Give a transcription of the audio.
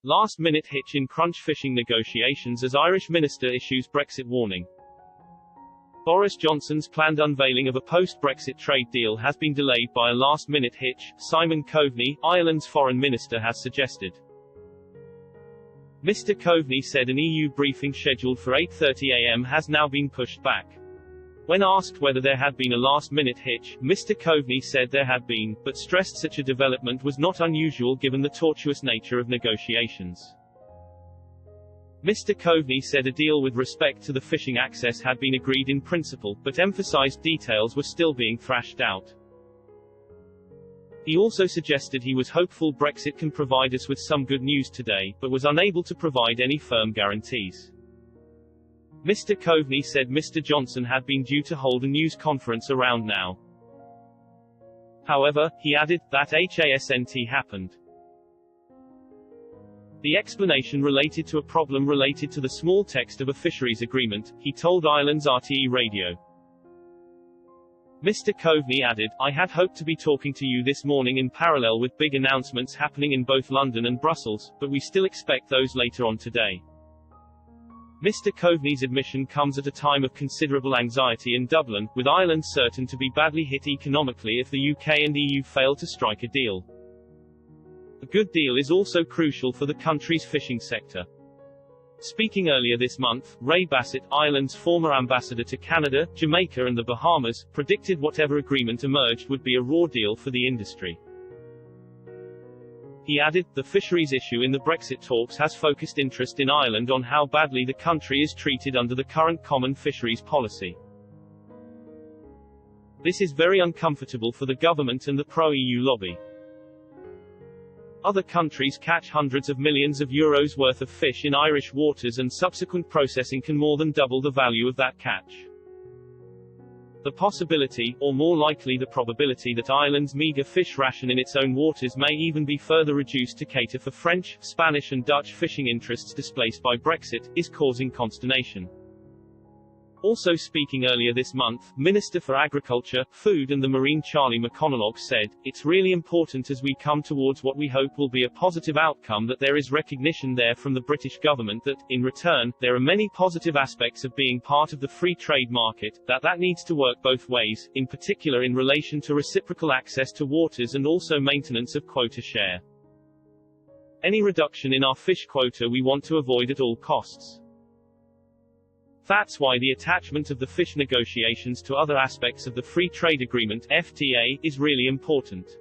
Last-minute hitch in crunch fishing negotiations as Irish minister issues Brexit warning. Boris Johnson's planned unveiling of a post-Brexit trade deal has been delayed by a last-minute hitch, Simon Coveney, Ireland's foreign minister has suggested. Mr. Coveney said an EU briefing scheduled for 8:30 a.m. has now been pushed back. When asked whether there had been a last-minute hitch, Mr. Coveney said there had been, but stressed such a development was not unusual given the tortuous nature of negotiations. Mr. Coveney said a deal with respect to the fishing access had been agreed in principle, but emphasized details were still being thrashed out. He also suggested he was hopeful Brexit can provide us with some good news today, but was unable to provide any firm guarantees. Mr. Coveney said Mr. Johnson had been due to hold a news conference around now. However, he added, that hasn't happened. The explanation related to a problem related to the small text of a fisheries agreement, he told Ireland's RTE radio. Mr. Coveney added, I had hoped to be talking to you this morning in parallel with big announcements happening in both London and Brussels, but we still expect those later on today. Mr. Coveney's admission comes at a time of considerable anxiety in Dublin, with Ireland certain to be badly hit economically if the UK and EU fail to strike a deal. A good deal is also crucial for the country's fishing sector. Speaking earlier this month, Ray Bassett, Ireland's former ambassador to Canada, Jamaica and the Bahamas, predicted whatever agreement emerged would be a raw deal for the industry. He added, the fisheries issue in the Brexit talks has focused interest in Ireland on how badly the country is treated under the current common fisheries policy. This is very uncomfortable for the government and the pro-EU lobby. Other countries catch hundreds of millions of euros worth of fish in Irish waters and subsequent processing can more than double the value of that catch. The possibility, or more likely the probability that Ireland's meagre fish ration in its own waters may even be further reduced to cater for French, Spanish and Dutch fishing interests displaced by Brexit, is causing consternation. Also speaking earlier this month, Minister for Agriculture, Food and the Marine Charlie McConalogue said, it's really important as we come towards what we hope will be a positive outcome that there is recognition there from the British government that, in return, there are many positive aspects of being part of the free trade market, that needs to work both ways, in particular in relation to reciprocal access to waters and also maintenance of quota share. Any reduction in our fish quota we want to avoid at all costs. That's why the attachment of the fish negotiations to other aspects of the Free Trade Agreement, FTA, is really important.